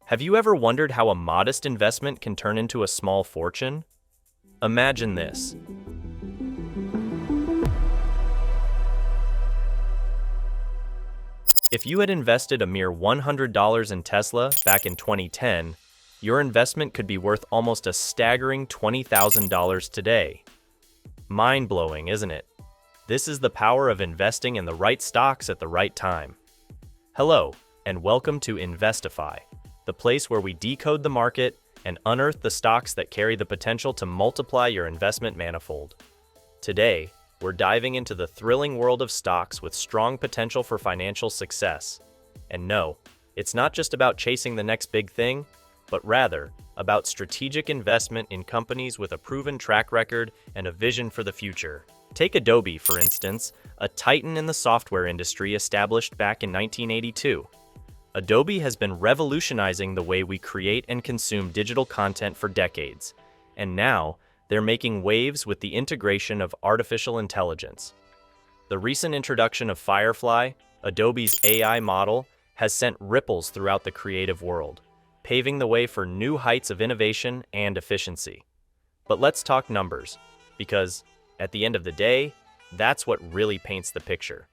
Have you ever wondered how a modest investment can turn into a small fortune? Imagine this. If you had invested a mere $100 in Tesla back in 2010, your investment could be worth almost a staggering $20,000 today. Mind-blowing, isn't it? This is the power of investing in the right stocks at the right time. Hello, and welcome to Investify, the place where we decode the market and unearth the stocks that carry the potential to multiply your investment manifold. Today, we're diving into the thrilling world of stocks with strong potential for financial success. And no, it's not just about chasing the next big thing, but rather about strategic investment in companies with a proven track record and a vision for the future. Take Adobe, for instance, a titan in the software industry established back in 1982. Adobe has been revolutionizing the way we create and consume digital content for decades, and now they're making waves with the integration of artificial intelligence. The recent introduction of Firefly, Adobe's AI model, has sent ripples throughout the creative world, paving the way for new heights of innovation and efficiency. But let's talk numbers, because at the end of the day, that's what really paints the picture.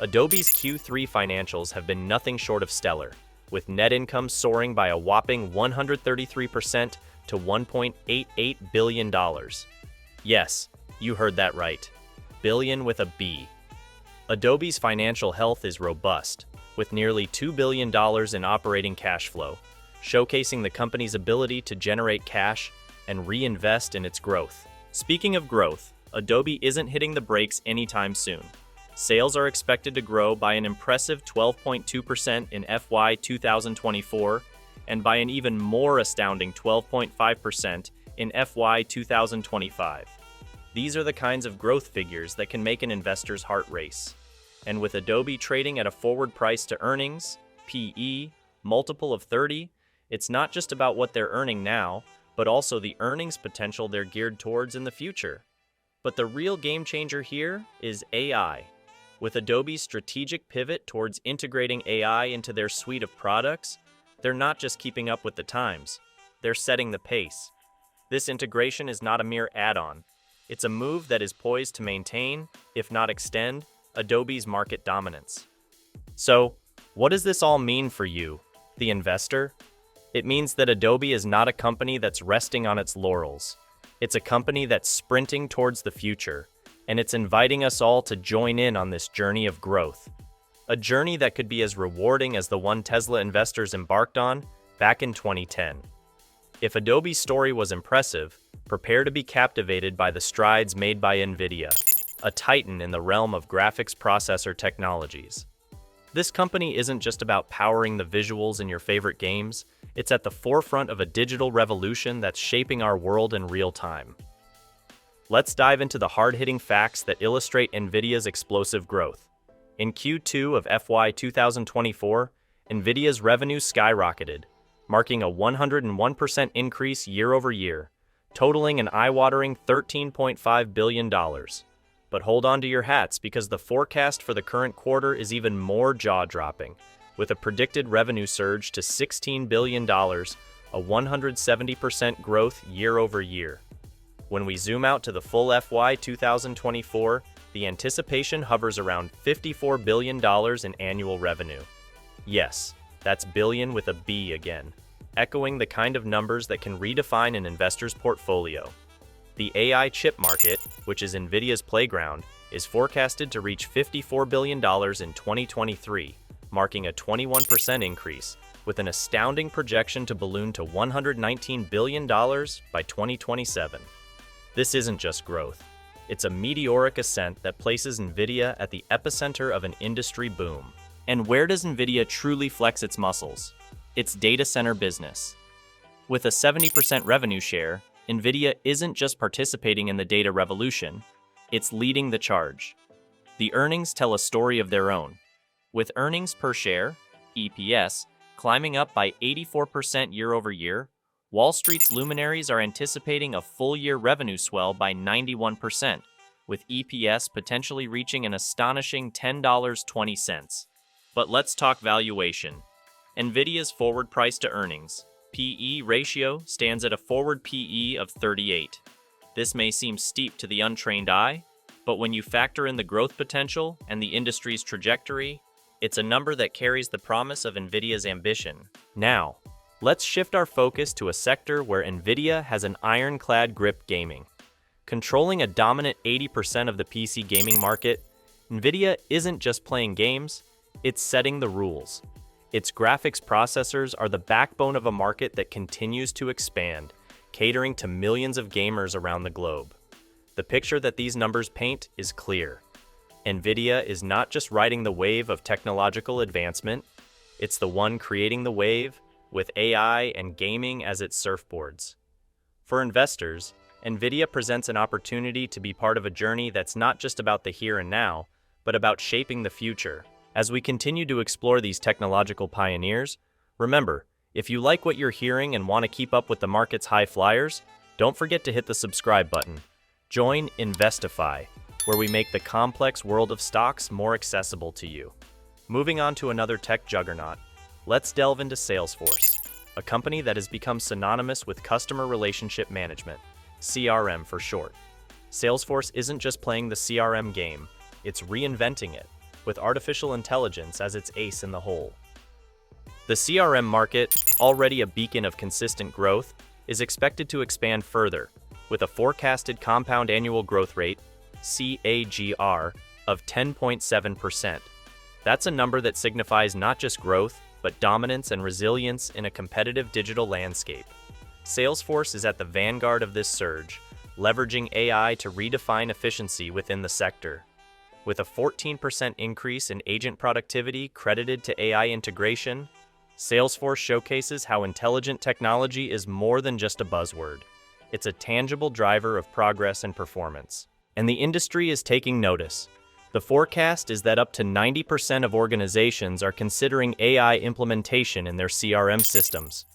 Adobe's Q3 financials have been nothing short of stellar, with net income soaring by a whopping 133% to $1.88 billion. Yes, you heard that right. Billion with a B. Adobe's financial health is robust, with nearly $2 billion in operating cash flow, showcasing the company's ability to generate cash and reinvest in its growth. Speaking of growth, Adobe isn't hitting the brakes anytime soon. Sales are expected to grow by an impressive 12.2% in FY 2024 and by an even more astounding 12.5% in FY 2025. These are the kinds of growth figures that can make an investor's heart race. And with Adobe trading at a forward price to earnings, PE, multiple of 30, it's not just about what they're earning now, but also the earnings potential they're geared towards in the future. But the real game changer here is AI. With Adobe's strategic pivot towards integrating AI into their suite of products, they're not just keeping up with the times, they're setting the pace. This integration is not a mere add-on. It's a move that is poised to maintain, if not extend, Adobe's market dominance. So, what does this all mean for you, the investor? It means that Adobe is not a company that's resting on its laurels. It's a company that's sprinting towards the future, and it's inviting us all to join in on this journey of growth. A journey that could be as rewarding as the one Tesla investors embarked on back in 2010. If Adobe's story was impressive, prepare to be captivated by the strides made by Nvidia, a titan in the realm of graphics processor technologies. This company isn't just about powering the visuals in your favorite games, it's at the forefront of a digital revolution that's shaping our world in real time. Let's dive into the hard-hitting facts that illustrate Nvidia's explosive growth. In Q2 of FY 2024, Nvidia's revenue skyrocketed, marking a 101% increase year over year, totaling an eye-watering $13.5 billion. But hold on to your hats because the forecast for the current quarter is even more jaw-dropping, with a predicted revenue surge to $16 billion, a 170% growth year over year. When we zoom out to the full FY 2024, the anticipation hovers around $54 billion in annual revenue. Yes, that's billion with a B again, echoing the kind of numbers that can redefine an investor's portfolio. The AI chip market, which is Nvidia's playground, is forecasted to reach $54 billion in 2023, marking a 21% increase, with an astounding projection to balloon to $119 billion by 2027. This isn't just growth. It's a meteoric ascent that places Nvidia at the epicenter of an industry boom. And where does Nvidia truly flex its muscles? Its data center business. With a 70% revenue share, Nvidia isn't just participating in the data revolution, it's leading the charge. The earnings tell a story of their own, with earnings per share, EPS, climbing up by 84% year over year. Wall Street's luminaries are anticipating a full-year revenue swell by 91%, with EPS potentially reaching an astonishing $10.20. But let's talk valuation. Nvidia's forward price to earnings (PE) ratio stands at a forward PE of 38. This may seem steep to the untrained eye, but when you factor in the growth potential and the industry's trajectory, it's a number that carries the promise of Nvidia's ambition. Now, let's shift our focus to a sector where Nvidia has an ironclad grip: gaming. Controlling a dominant 80% of the PC gaming market, Nvidia isn't just playing games, it's setting the rules. Its graphics processors are the backbone of a market that continues to expand, catering to millions of gamers around the globe. The picture that these numbers paint is clear. Nvidia is not just riding the wave of technological advancement, it's the one creating the wave, with AI and gaming as its surfboards. For investors, Nvidia presents an opportunity to be part of a journey that's not just about the here and now, but about shaping the future. As we continue to explore these technological pioneers, remember, if you like what you're hearing and want to keep up with the market's high flyers, don't forget to hit the subscribe button. Join Investify, where we make the complex world of stocks more accessible to you. Moving on to another tech juggernaut, let's delve into Salesforce, a company that has become synonymous with customer relationship management, CRM for short. Salesforce isn't just playing the CRM game, it's reinventing it, with artificial intelligence as its ace in the hole. The CRM market, already a beacon of consistent growth, is expected to expand further, with a forecasted compound annual growth rate, CAGR, of 10.7%. That's a number that signifies not just growth, but dominance and resilience in a competitive digital landscape. Salesforce is at the vanguard of this surge, leveraging AI to redefine efficiency within the sector. With a 14% increase in agent productivity credited to AI integration, Salesforce showcases how intelligent technology is more than just a buzzword. It's a tangible driver of progress and performance. And the industry is taking notice. The forecast is that up to 90% of organizations are considering AI implementation in their CRM systems.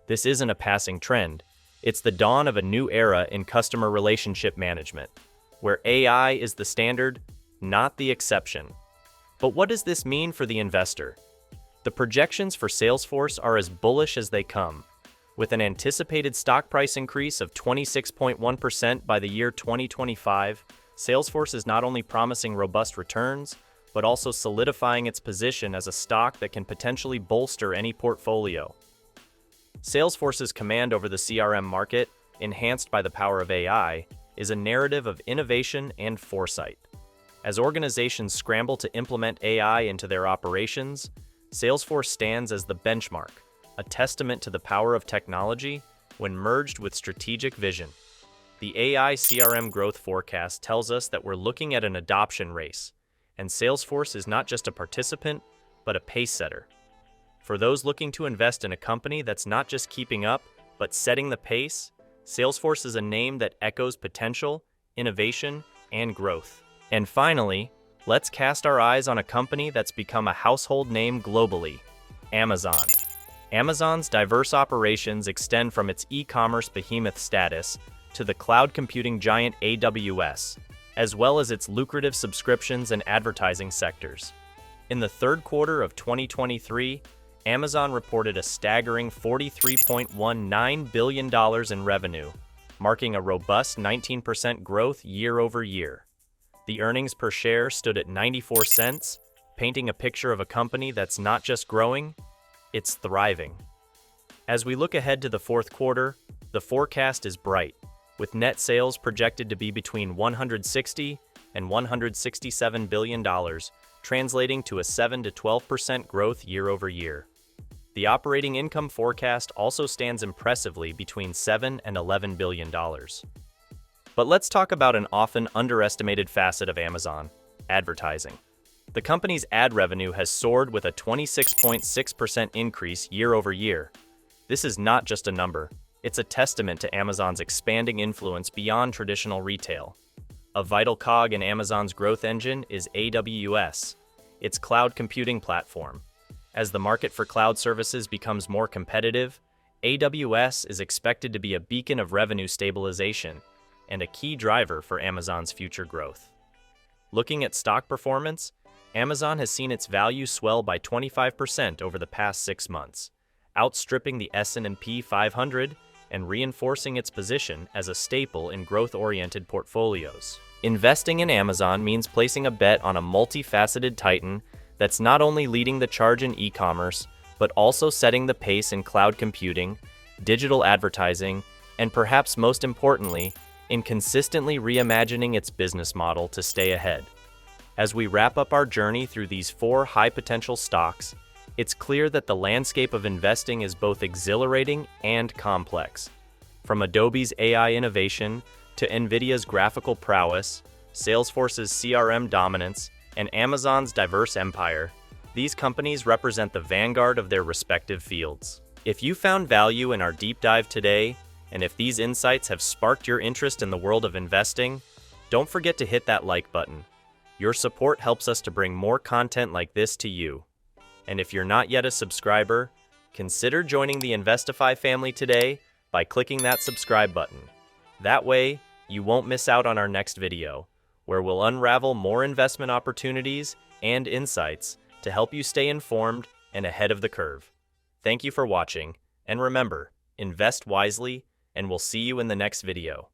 This isn't a passing trend. It's the dawn of a new era in customer relationship management, where AI is the standard, not the exception. But what does this mean for the investor? The projections for Salesforce are as bullish as they come. With an anticipated stock price increase of 26.1% by the year 2025, Salesforce is not only promising robust returns, but also solidifying its position as a stock that can potentially bolster any portfolio. Salesforce's command over the CRM market, enhanced by the power of AI, is a narrative of innovation and foresight. As organizations scramble to implement AI into their operations, Salesforce stands as the benchmark, a testament to the power of technology when merged with strategic vision. The AI CRM growth forecast tells us that we're looking at an adoption race, and Salesforce is not just a participant, but a pace-setter. For those looking to invest in a company that's not just keeping up, but setting the pace, Salesforce is a name that echoes potential, innovation, and growth. And finally, let's cast our eyes on a company that's become a household name globally: Amazon. Amazon's diverse operations extend from its e-commerce behemoth status to the cloud computing giant AWS, as well as its lucrative subscriptions and advertising sectors. In the third quarter of 2023, Amazon reported a staggering $43.19 billion in revenue, marking a robust 19% growth year over year. The earnings per share stood at 94 cents, painting a picture of a company that's not just growing, it's thriving. As we look ahead to the fourth quarter, the forecast is bright, with net sales projected to be between $160 and $167 billion, translating to a 7 to 12% growth year over year. The operating income forecast also stands impressively between $7 and $11 billion. But let's talk about an often underestimated facet of Amazon: advertising. The company's ad revenue has soared with a 26.6% increase year over year. This is not just a number, it's a testament to Amazon's expanding influence beyond traditional retail. A vital cog in Amazon's growth engine is AWS, its cloud computing platform. As the market for cloud services becomes more competitive, AWS is expected to be a beacon of revenue stabilization and a key driver for Amazon's future growth. Looking at stock performance, Amazon has seen its value swell by 25% over the past 6 months, outstripping the S&P 500 and reinforcing its position as a staple in growth-oriented portfolios. Investing in Amazon means placing a bet on a multifaceted titan that's not only leading the charge in e-commerce, but also setting the pace in cloud computing, digital advertising, and perhaps most importantly, in consistently reimagining its business model to stay ahead. As we wrap up our journey through these 4 high-potential stocks, it's clear that the landscape of investing is both exhilarating and complex. From Adobe's AI innovation to Nvidia's graphical prowess, Salesforce's CRM dominance, and Amazon's diverse empire, these companies represent the vanguard of their respective fields. If you found value in our deep dive today, and if these insights have sparked your interest in the world of investing, don't forget to hit that like button. Your support helps us to bring more content like this to you. And if you're not yet a subscriber, consider joining the Investify family today by clicking that subscribe button. That way, you won't miss out on our next video, where we'll unravel more investment opportunities and insights to help you stay informed and ahead of the curve. Thank you for watching, and remember, invest wisely, and we'll see you in the next video.